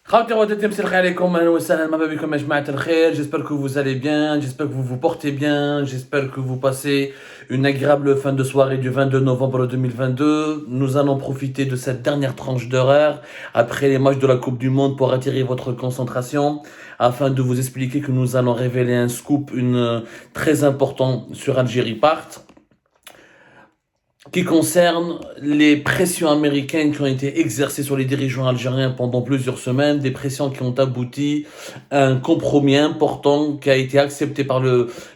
J'espère que vous allez bien, j'espère que vous vous portez bien, j'espère que vous passez une agréable fin de soirée du 22 novembre 2022. Nous allons profiter de cette dernière tranche d'horaire après les matchs de la Coupe du Monde pour attirer votre concentration afin de vous expliquer que nous allons révéler un scoop très important sur Algérie Part qui concerne les pressions américaines qui ont été exercées sur les dirigeants algériens pendant plusieurs semaines, des pressions qui ont abouti à un compromis important qui a été accepté par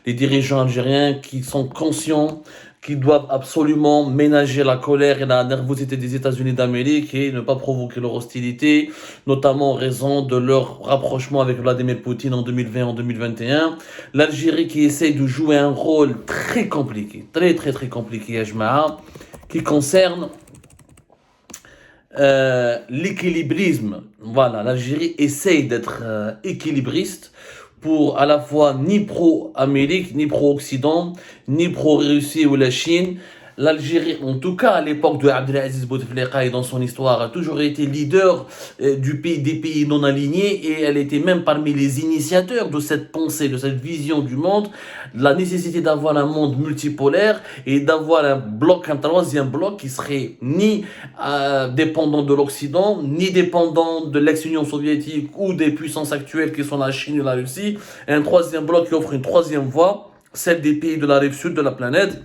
les dirigeants algériens qui sont conscients qu'ils doivent absolument ménager la colère et la nervosité des États-Unis d'Amérique et ne pas provoquer leur hostilité, notamment en raison de leur rapprochement avec Vladimir Poutine en 2020 et en 2021. L'Algérie qui essaye de jouer un rôle très compliqué, très compliqué, Ajma'a, qui concerne l'équilibrisme. Voilà, l'Algérie essaye d'être équilibriste pour à la fois ni pro-Amérique, ni pro-Occident, ni pro-Russie ou la Chine. L'Algérie, en tout cas à l'époque de Abdelaziz Bouteflika et dans son histoire, a toujours été leader des pays non alignés et elle était même parmi les initiateurs de cette pensée, de cette vision du monde, de la nécessité d'avoir un monde multipolaire et d'avoir un troisième bloc qui serait ni dépendant de l'Occident, ni dépendant de l'ex-Union soviétique ou des puissances actuelles qui sont la Chine et la Russie, et un troisième bloc qui offre une troisième voie, celle des pays de la rive sud de la planète,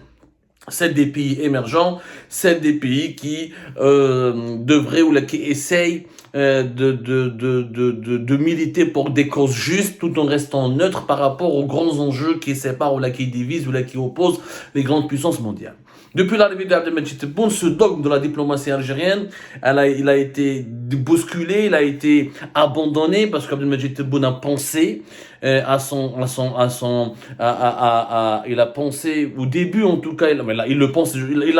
celle des pays émergents, celle des pays qui devraient ou qui essayent de militer pour des causes justes tout en restant neutre par rapport aux grands enjeux qui séparent ou qui divisent ou qui opposent les grandes puissances mondiales. Depuis l'arrivée d'Abdelmajid Tebboune, ce dogme de la diplomatie algérienne, il a été bousculé, il a été abandonné parce qu'Abdelmajid Tebboune a pensé il a pensé au début en tout cas, il a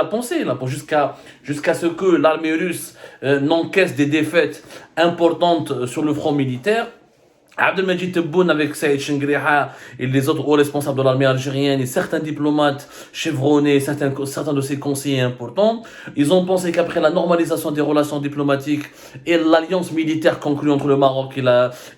pensé jusqu'à ce que l'armée russe n'encaisse des défaites importantes sur le front militaire. Abdelmajid Tebboune avec Saïd Chengriha et les autres hauts responsables de l'armée algérienne et certains diplomates chevronnés, certains de ses conseillers importants, ils ont pensé qu'après la normalisation des relations diplomatiques et l'alliance militaire conclue entre le Maroc et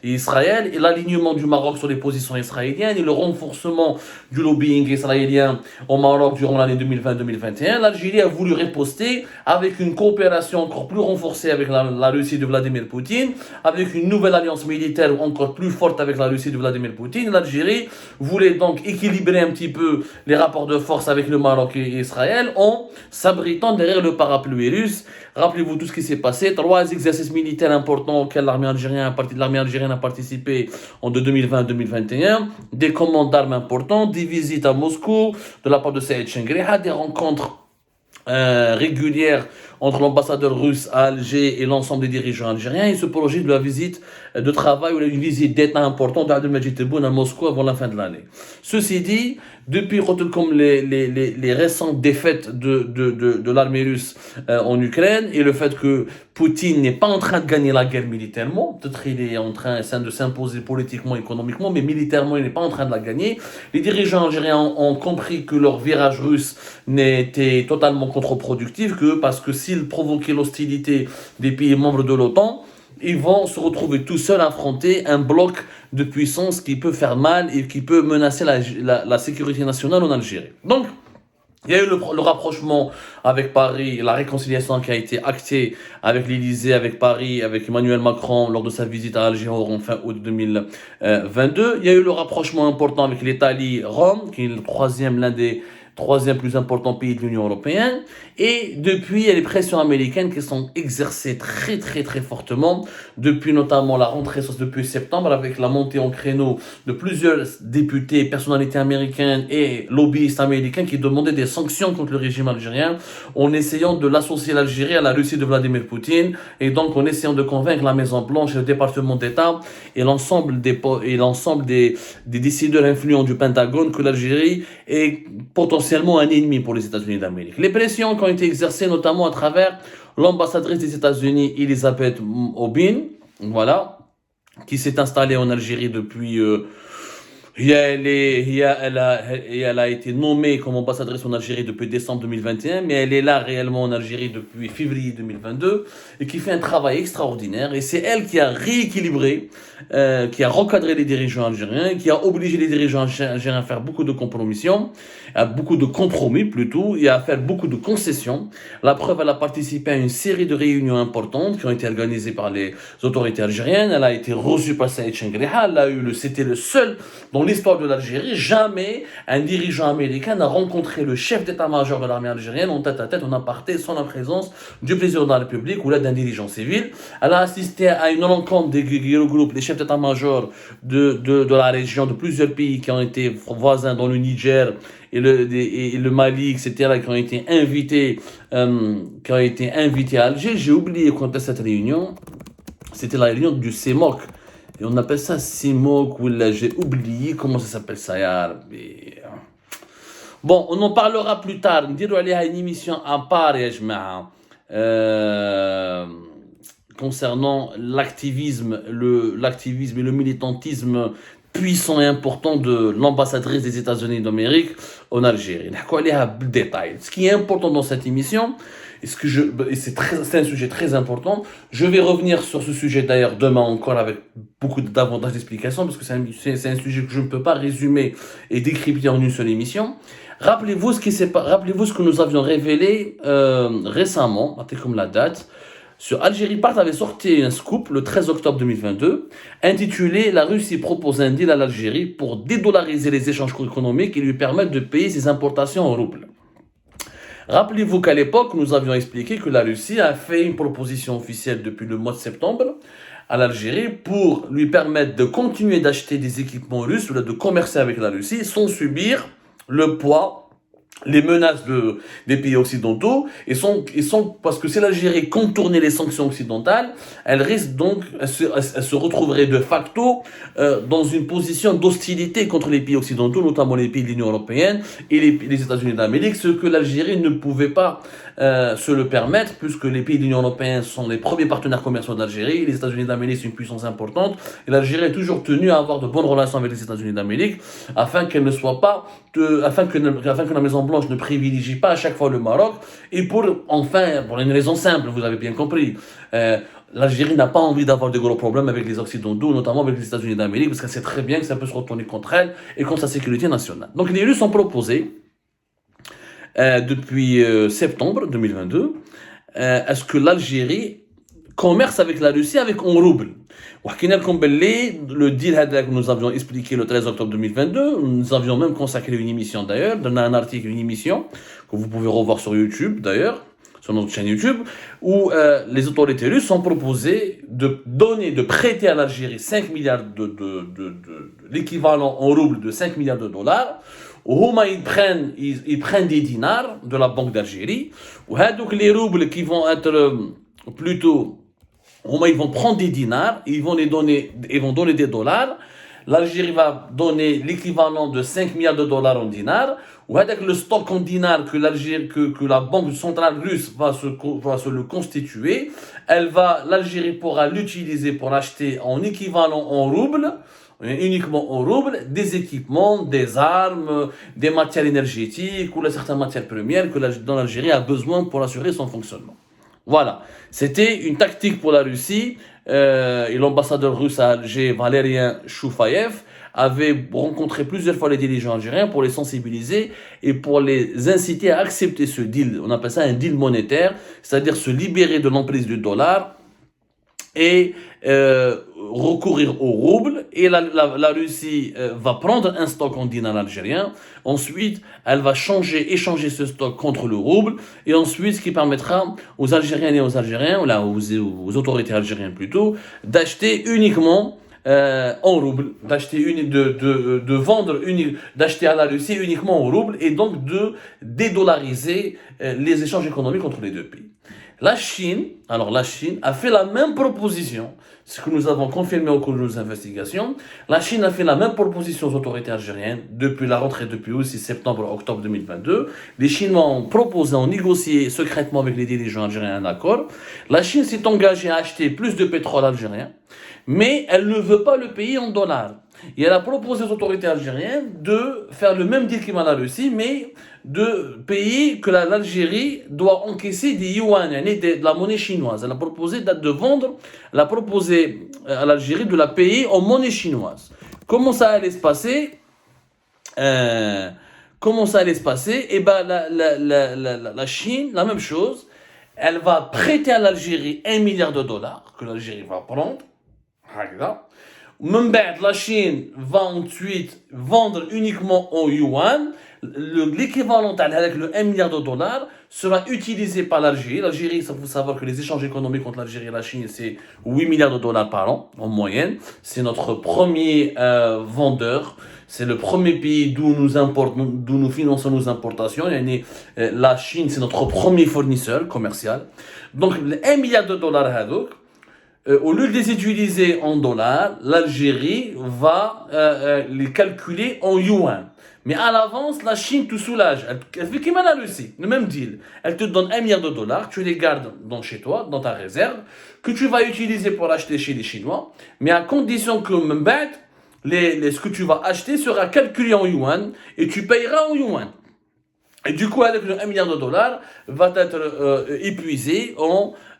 Israël et l'alignement du Maroc sur les positions israéliennes et le renforcement du lobbying israélien au Maroc durant l'année 2020-2021, l'Algérie a voulu riposter avec une coopération encore plus renforcée avec la Russie de Vladimir Poutine, avec une nouvelle alliance militaire encore plus forte avec la Russie de Vladimir Poutine. L'Algérie voulait donc équilibrer un petit peu les rapports de force avec le Maroc et Israël en s'abritant derrière le parapluie russe. Rappelez-vous tout ce qui s'est passé. 3 exercices militaires importants auxquels l'armée algérienne a participé en 2020-2021. Des commandes d'armes importantes, des visites à Moscou de la part de Saïd Chengriha, des rencontres régulière entre l'ambassadeur russe à Alger et l'ensemble des dirigeants algériens. Il se projette de la visite de travail ou une visite d'État importante d'Abdelmajid Tebboune à Moscou avant la fin de l'année. Ceci dit, depuis comme les récentes défaites de l'armée russe en Ukraine et le fait que Poutine n'est pas en train de gagner la guerre militairement, peut-être il est en train de s'imposer politiquement, économiquement, mais militairement il n'est pas en train de la gagner. Les dirigeants algériens ont compris que leur virage russe n'était totalement contre-productif, parce que s'ils provoquaient l'hostilité des pays membres de l'OTAN, ils vont se retrouver tout seuls à affronter un bloc de puissance qui peut faire mal et qui peut menacer la sécurité nationale en Algérie. Donc, il y a eu le rapprochement avec Paris, la réconciliation qui a été actée avec l'Élysée, avec Paris, avec Emmanuel Macron lors de sa visite à Alger en fin août 2022. Il y a eu le rapprochement important avec l'Italie, Rome, qui est l'un des troisième plus important pays de l'Union européenne. Et depuis, il y a les pressions américaines qui sont exercées très fortement, depuis notamment la rentrée depuis septembre, avec la montée en créneau de plusieurs députés, personnalités américaines et lobbyistes américains qui demandaient des sanctions contre le régime algérien en essayant de l'associer l'Algérie à la Russie de Vladimir Poutine et donc en essayant de convaincre la Maison-Blanche et le département d'État et l'ensemble des décideurs influents du Pentagone que l'Algérie est potentiellement un ennemi pour les États-Unis d'Amérique. Les pressions qui ont été exercées notamment à travers l'ambassadrice des États-Unis, Elizabeth Aubin, voilà, qui s'est installée en Algérie depuis Elle a été nommée comme ambassadrice en Algérie depuis décembre 2021, mais elle est là réellement en Algérie depuis février 2022 et qui fait un travail extraordinaire. Et c'est elle qui a rééquilibré, qui a recadré les dirigeants algériens, qui a obligé les dirigeants algériens à faire beaucoup de compromissions, à beaucoup de compromis plutôt, et à faire beaucoup de concessions. La preuve, elle a participé à une série de réunions importantes qui ont été organisées par les autorités algériennes. Elle a été reçue par Saïd Chengriha. C'était le seul dans l'histoire de l'Algérie, jamais un dirigeant américain n'a rencontré le chef d'état-major de l'armée algérienne en tête à tête, en aparté, sans la présence du président de la République ou l'aide d'un dirigeant civil. Elle a assisté à une rencontre qui regroupe les chefs d'état-major de la région, de plusieurs pays qui ont été voisins, dans le Niger et le Mali, etc., qui ont été invités à Alger. J'ai oublié quand est cette réunion. C'était la réunion du CEMOC. Et on appelle ça CEMOC, ou là, j'ai oublié comment ça s'appelle ça. Bon, on en parlera plus tard. On dirait qu'il y a une émission à part, concernant l'activisme et le militantisme puissant et important de l'ambassadrice des États-Unis d'Amérique en Algérie. Ce qui est important dans cette émission, c'est un sujet très important. Je vais revenir sur ce sujet d'ailleurs demain encore avec davantage d'explications parce que c'est un sujet que je ne peux pas résumer et décrypter en une seule émission. Rappelez-vous ce que nous avions révélé récemment, comme la date. Sur Algérie Part avait sorti un scoop le 13 octobre 2022 intitulé « La Russie propose un deal à l'Algérie pour dédollariser les échanges économiques et lui permettre de payer ses importations en roubles ». Rappelez-vous qu'à l'époque, nous avions expliqué que la Russie a fait une proposition officielle depuis le mois de septembre à l'Algérie pour lui permettre de continuer d'acheter des équipements russes ou de commercer avec la Russie sans subir le poids, les menaces des pays occidentaux, parce que si l'Algérie contournait les sanctions occidentales, elle risque donc, elle se retrouverait de facto dans une position d'hostilité contre les pays occidentaux, notamment les pays de l'Union européenne et les États-Unis d'Amérique, ce que l'Algérie ne pouvait pas se le permettre, puisque les pays de l'Union européenne sont les premiers partenaires commerciaux d'Algérie, les États-Unis d'Amérique sont une puissance importante, et l'Algérie est toujours tenue à avoir de bonnes relations avec les États-Unis d'Amérique, afin qu'elle ne soit pas, afin que la Maison Blanche ne privilégie pas à chaque fois le Maroc, et pour une raison simple, vous avez bien compris, l'Algérie n'a pas envie d'avoir de gros problèmes avec les Occidentaux, notamment avec les États-Unis d'Amérique, parce qu'elle sait très bien que ça peut se retourner contre elle et contre sa sécurité nationale. Donc les Russes ont proposé, depuis septembre 2022, est-ce que l'Algérie commerce avec la Russie en rouble. Le deal que nous avions expliqué le 13 octobre 2022, nous avions même consacré une émission d'ailleurs, dans un article, une émission que vous pouvez revoir sur YouTube d'ailleurs, sur notre chaîne YouTube, où les autorités russes ont proposé de prêter à l'Algérie 5 milliards l'équivalent en rouble de 5 milliards de dollars. Ils prennent des dinars de la Banque d'Algérie, ou les roubles qui vont être plutôt, ils vont prendre des dinars, ils vont donner des dollars. L'Algérie va donner l'équivalent de 5 milliards de dollars en dinars, ou avec le stock en dinars que la Banque centrale russe va se le constituer, l'Algérie pourra l'utiliser pour acheter en équivalent en roubles, uniquement en roubles, des équipements, des armes, des matières énergétiques ou certaines matières premières dont l'Algérie a besoin pour assurer son fonctionnement. Voilà, c'était une tactique pour la Russie. Et l'ambassadeur russe à Alger, Valérien Choufaïev, avait rencontré plusieurs fois les dirigeants algériens pour les sensibiliser et pour les inciter à accepter ce deal. On appelle ça un deal monétaire, c'est-à-dire se libérer de l'emprise du dollar et recourir au rouble. Et la Russie va prendre un stock en dinars algérien. Ensuite, elle va échanger ce stock contre le rouble. Et ensuite, ce qui permettra aux Algériennes et aux Algériens, aux autorités algériennes plutôt, d'acheter uniquement en rouble, d'acheter à la Russie uniquement en rouble et donc de dédollariser les échanges économiques entre les deux pays. La Chine a fait la même proposition, ce que nous avons confirmé au cours de nos investigations. La Chine a fait la même proposition aux autorités algériennes depuis la rentrée, depuis aussi septembre-octobre 2022. Les Chinois ont proposé, ont négocié secrètement avec les dirigeants algériens un accord. La Chine s'est engagée à acheter plus de pétrole algérien, mais elle ne veut pas le payer en dollars. et elle a proposé aux autorités algériennes de faire le même deal qu'avec la Russie, mais de payer que l'Algérie doit encaisser des yuan, de la monnaie chinoise. Elle a proposé de vendre, elle a proposé à l'Algérie de la payer en monnaie chinoise. Comment ça allait se passer? Comment ça allait se passer? Eh ben, la Chine, la même chose, elle va prêter à l'Algérie 1 milliard de dollars que l'Algérie va prendre. Même la Chine va ensuite vendre uniquement en yuan. L'équivalent avec le 1 milliard de dollars sera utilisé par l'Algérie. L'Algérie, il faut savoir que les échanges économiques entre l'Algérie et la Chine, c'est 8 milliards de dollars par an, en moyenne. C'est notre premier vendeur. C'est le premier pays d'où nous finançons nos importations. La Chine, c'est notre premier fournisseur commercial. Donc, 1 milliard de dollars, au lieu de les utiliser en dollars, l'Algérie va les calculer en yuan. Mais à l'avance, la Chine te soulage. Elle fait comme la Russie, le même deal. Elle te donne 1 milliard de dollars, tu les gardes chez toi, dans ta réserve, que tu vas utiliser pour acheter chez les Chinois, mais à condition que ce que tu vas acheter sera calculé en yuan et tu payeras en yuan. Et du coup, avec le 1 milliard de dollars, va être épuisé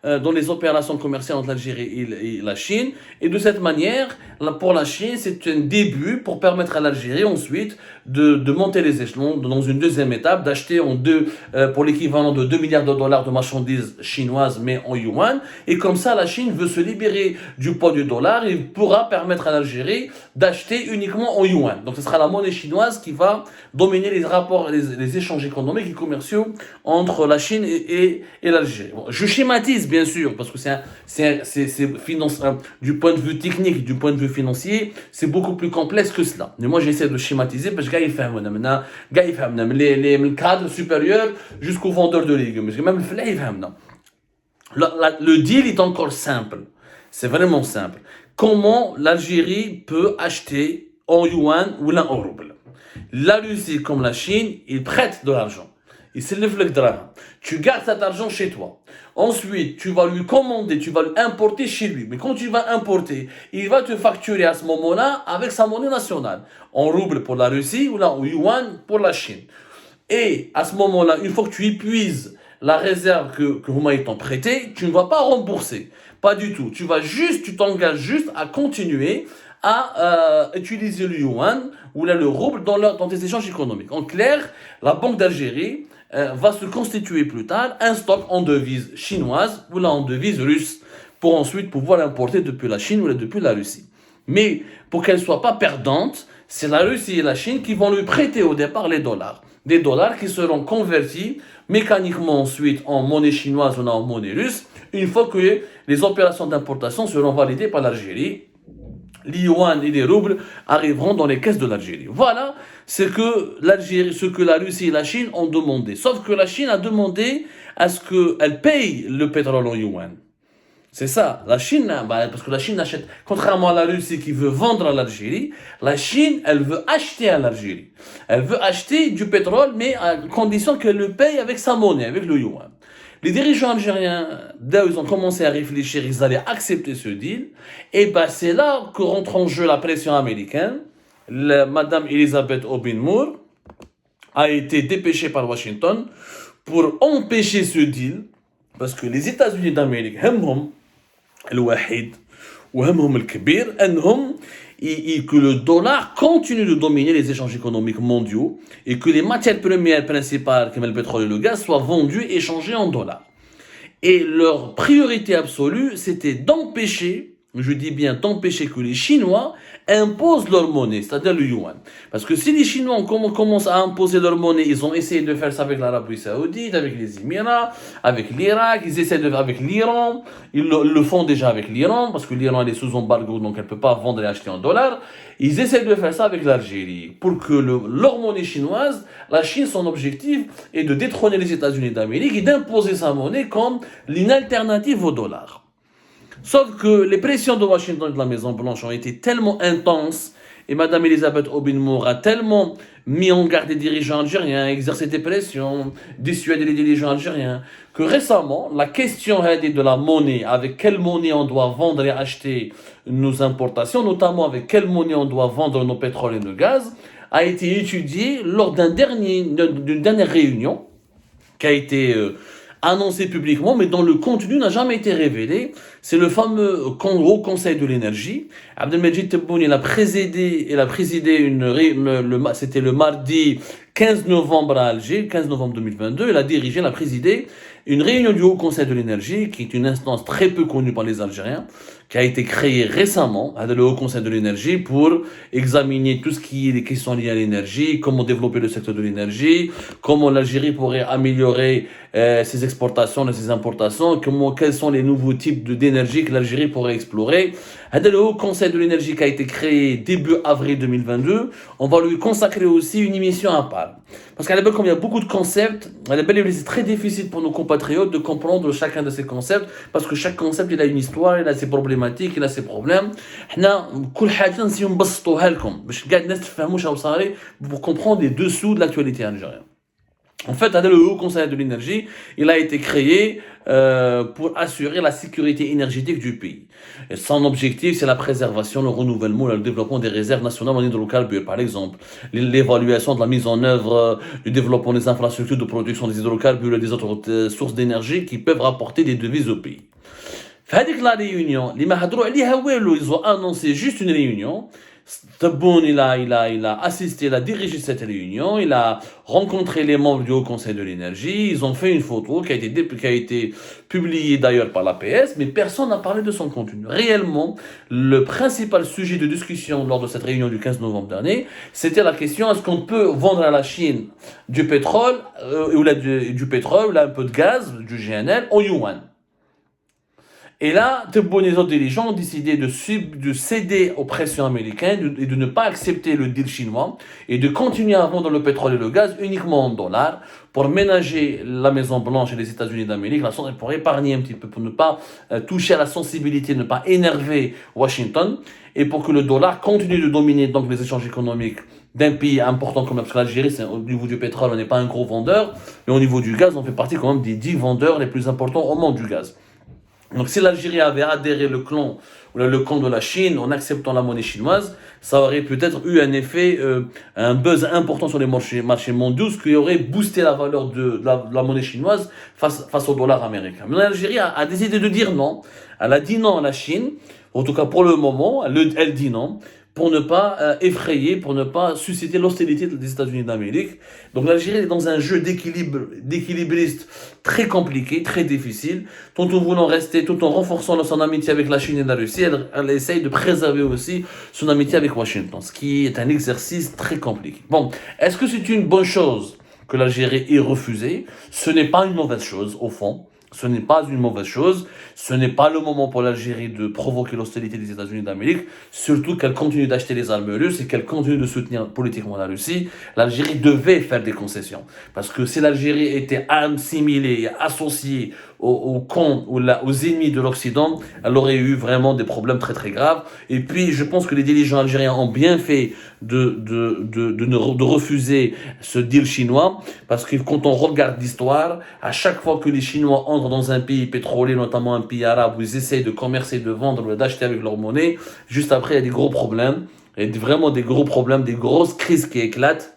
dans les opérations commerciales entre l'Algérie et la Chine. Et de cette manière, pour la Chine, c'est un début pour permettre à l'Algérie ensuite de monter les échelons dans une deuxième étape, d'acheter pour l'équivalent de 2 milliards de dollars de marchandises chinoises, mais en yuan. Et comme ça, la Chine veut se libérer du poids du dollar et pourra permettre à l'Algérie d'acheter uniquement en yuan. Donc ce sera la monnaie chinoise qui va dominer les rapports, les échanges économiques et commerciaux entre la Chine et l'Algérie. Bon, je schématise bien sûr, parce que du point de vue technique, du point de vue financier, c'est beaucoup plus complexe que cela. Mais moi j'essaie de schématiser parce que les cadres supérieurs jusqu'au vendeur de légumes. Même le deal est encore simple. C'est vraiment simple. Comment l'Algérie peut acheter en yuan ou en rouble? La Russie comme la Chine, ils prêtent de l'argent. Tu gardes cet argent chez toi. Ensuite, tu vas lui commander, tu vas l'importer chez lui. Mais quand tu vas importer, il va te facturer à ce moment-là avec sa monnaie nationale. En rouble pour la Russie ou en yuan pour la Chine. Et à ce moment-là, une fois que tu épuises la réserve que vous m'avez prêtée, tu ne vas pas rembourser. Pas du tout. Tu t'engages juste à continuer à utiliser le yuan ou le rouble dans tes échanges économiques. En clair, la Banque d'Algérie va se constituer plus tard un stock en devise chinoise ou en devise russe pour ensuite pouvoir l'importer depuis la Chine ou depuis la Russie. Mais pour qu'elle ne soit pas perdante, c'est la Russie et la Chine qui vont lui prêter au départ les dollars. Des dollars qui seront convertis mécaniquement ensuite en monnaie chinoise ou en monnaie russe une fois que les opérations d'importation seront validées par l'Algérie. Les yuan et les roubles arriveront dans les caisses de l'Algérie. Voilà ce que la Russie et la Chine ont demandé. Sauf que la Chine a demandé à ce qu'elle paye le pétrole en yuan. C'est ça. La Chine, parce que la Chine achète, contrairement à la Russie qui veut vendre à l'Algérie, la Chine, elle veut acheter à l'Algérie. Elle veut acheter du pétrole, mais à condition qu'elle le paye avec sa monnaie, avec le yuan. Les dirigeants algériens, dès ils ont commencé à réfléchir, ils allaient accepter ce deal. Et c'est là que rentre en jeu la pression américaine. Madame Elizabeth Aubin-Moore a été dépêchée par Washington pour empêcher ce deal. Parce que les États-Unis d'Amérique, que le dollar continue de dominer les échanges économiques mondiaux et que les matières premières principales, comme le pétrole et le gaz, soient vendues et échangées en dollars. Et leur priorité absolue, c'était d'empêcher, je dis bien d'empêcher que les Chinois imposent leur monnaie, c'est-à-dire le yuan. Parce que si les Chinois commencent à imposer leur monnaie, ils ont essayé de faire ça avec l'Arabie Saoudite, avec les Émirats, avec l'Irak, ils essaient de faire avec l'Iran, ils le font déjà avec l'Iran, parce que l'Iran est sous embargo, donc elle ne peut pas vendre et acheter en dollars. Ils essaient de faire ça avec l'Algérie, pour que leur monnaie chinoise, la Chine, son objectif est de détrôner les États-Unis d'Amérique et d'imposer sa monnaie comme une alternative au dollar. Sauf que les pressions de Washington et de la Maison-Blanche ont été tellement intenses Et Madame Elisabeth Aubin-Mour a tellement mis en garde les dirigeants algériens, exercé des pressions, dissuadé les dirigeants algériens, que récemment, la question de la monnaie, avec quelle monnaie on doit vendre et acheter nos importations, notamment avec quelle monnaie on doit vendre nos pétroles et nos gaz, a été étudiée lors d'une dernière réunion qui a été annoncé publiquement, mais dont le contenu n'a jamais été révélé. C'est le fameux Haut Conseil de l'énergie. Abdelmejid Tebboune, il a présidé c'était le mardi 15 novembre à Alger, 15 novembre 2022. Il a présidé une réunion du Haut Conseil de l'énergie, qui est une instance très peu connue par les Algériens, qui a été créée récemment, le Haut Conseil de l'énergie, pour examiner tout ce qui est les questions liées à l'énergie, comment développer le secteur de l'énergie, comment l'Algérie pourrait améliorer ses exportations et ses importations, quels sont les nouveaux types d'énergie que l'Algérie pourrait explorer. Le Haut Conseil de l'énergie qui a été créé début avril 2022, on va lui consacrer aussi une émission à part. Parce qu'à l'époque, comme il y a beaucoup de concepts, c'est très difficile pour nos compatriotes de comprendre chacun de ces concepts, parce que chaque concept, il a une histoire, il a ses problématiques, il a ses problèmes. Pour comprendre les dessous de l'actualité algérienne. En fait, le Haut Conseil de l'énergie, il a été créé pour assurer la sécurité énergétique du pays. Et son objectif, c'est la préservation, le renouvellement, le développement des réserves nationales en hydrocarbures, par exemple. L'évaluation de la mise en œuvre du développement des infrastructures de production des hydrocarbures et des autres sources d'énergie qui peuvent rapporter des devises au pays. Fait la réunion, ils ont annoncé juste une réunion. Tebboune, il a assisté, il a dirigé cette réunion, il a rencontré les membres du Haut Conseil de l'énergie, ils ont fait une photo qui a été publiée d'ailleurs par l'APS, mais personne n'a parlé de son contenu. Réellement, le principal sujet de discussion lors de cette réunion du 15 novembre dernier, c'était la question, est-ce qu'on peut vendre à la Chine du pétrole, ou un peu de gaz, du GNL, en yuan. Et là, Tebboune et les autres dirigeants ont décidé de céder aux pressions américaines et de ne pas accepter le deal chinois et de continuer à vendre le pétrole et le gaz uniquement en dollars pour ménager la Maison-Blanche et les États-Unis d'Amérique, pour épargner un petit peu, pour ne pas toucher à la sensibilité, ne pas énerver Washington et pour que le dollar continue de dominer donc les échanges économiques d'un pays important comme l'Algérie. Au niveau du pétrole, on n'est pas un gros vendeur, mais au niveau du gaz, on fait partie quand même des 10 vendeurs les plus importants au monde du gaz. Donc si l'Algérie avait adhéré le camp de la Chine en acceptant la monnaie chinoise, ça aurait peut-être eu un effet, un buzz important sur les marchés mondiaux, ce qui aurait boosté la valeur de la monnaie chinoise face au dollar américain. Mais l'Algérie a décidé de dire non. Elle a dit non à la Chine, en tout cas pour le moment, elle dit non, pour ne pas effrayer, pour ne pas susciter l'hostilité des États-Unis d'Amérique. Donc l'Algérie est dans un jeu d'équilibriste très compliqué, très difficile, tout en renforçant son amitié avec la Chine et la Russie, elle essaye de préserver aussi son amitié avec Washington, ce qui est un exercice très compliqué. Bon, est-ce que c'est une bonne chose que l'Algérie ait refusé? Ce n'est pas une mauvaise chose, au fond. Ce n'est pas une mauvaise chose. Ce n'est pas le moment pour l'Algérie de provoquer l'hostilité des États-Unis d'Amérique, surtout qu'elle continue d'acheter les armes russes et qu'elle continue de soutenir politiquement la Russie. L'Algérie devait faire des concessions. Parce que si l'Algérie était assimilée et associée aux cons ou aux ennemis de l'Occident, elle aurait eu vraiment des problèmes très très graves. Et puis, je pense que les dirigeants algériens ont bien fait de refuser ce deal chinois, parce que quand on regarde l'histoire, à chaque fois que les Chinois entrent dans un pays pétrolier, notamment un pays arabe, où ils essayent de commercer, de vendre, d'acheter avec leur monnaie, juste après, il y a des gros problèmes. Il y a vraiment des gros problèmes, des grosses crises qui éclatent.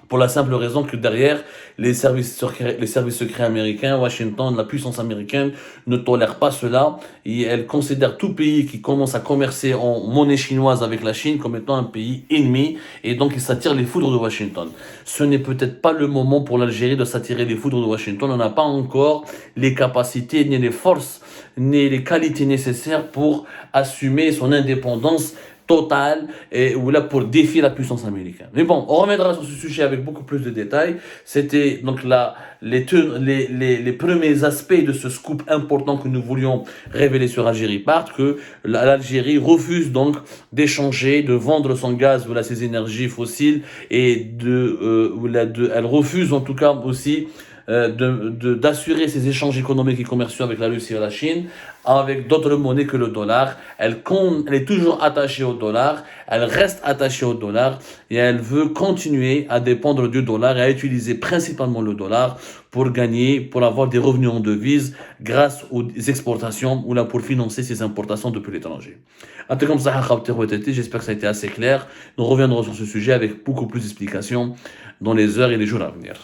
Pour la simple raison que derrière, les services secrets américains, Washington, la puissance américaine ne tolère pas cela. Et elle considère tout pays qui commence à commercer en monnaie chinoise avec la Chine comme étant un pays ennemi. Et donc, il s'attire les foudres de Washington. Ce n'est peut-être pas le moment pour l'Algérie de s'attirer les foudres de Washington. On n'a pas encore les capacités, ni les forces, ni les qualités nécessaires pour assumer son indépendance totale et ou là pour défier la puissance américaine. Mais bon, on reviendra sur ce sujet avec beaucoup plus de détails. C'était donc les premiers aspects de ce scoop important que nous voulions révéler sur Algérie Part, que l'Algérie refuse donc d'échanger, de vendre son gaz ou ses énergies fossiles et elle refuse en tout cas aussi d'assurer ses échanges économiques et commerciaux avec la Russie et la Chine, avec d'autres monnaies que le dollar. Elle est toujours attachée au dollar, elle reste attachée au dollar et elle veut continuer à dépendre du dollar et à utiliser principalement le dollar pour gagner, pour avoir des revenus en devises grâce aux exportations ou là pour financer ses importations depuis l'étranger. J'espère que ça a été assez clair. Nous reviendrons sur ce sujet avec beaucoup plus d'explications dans les heures et les jours à venir.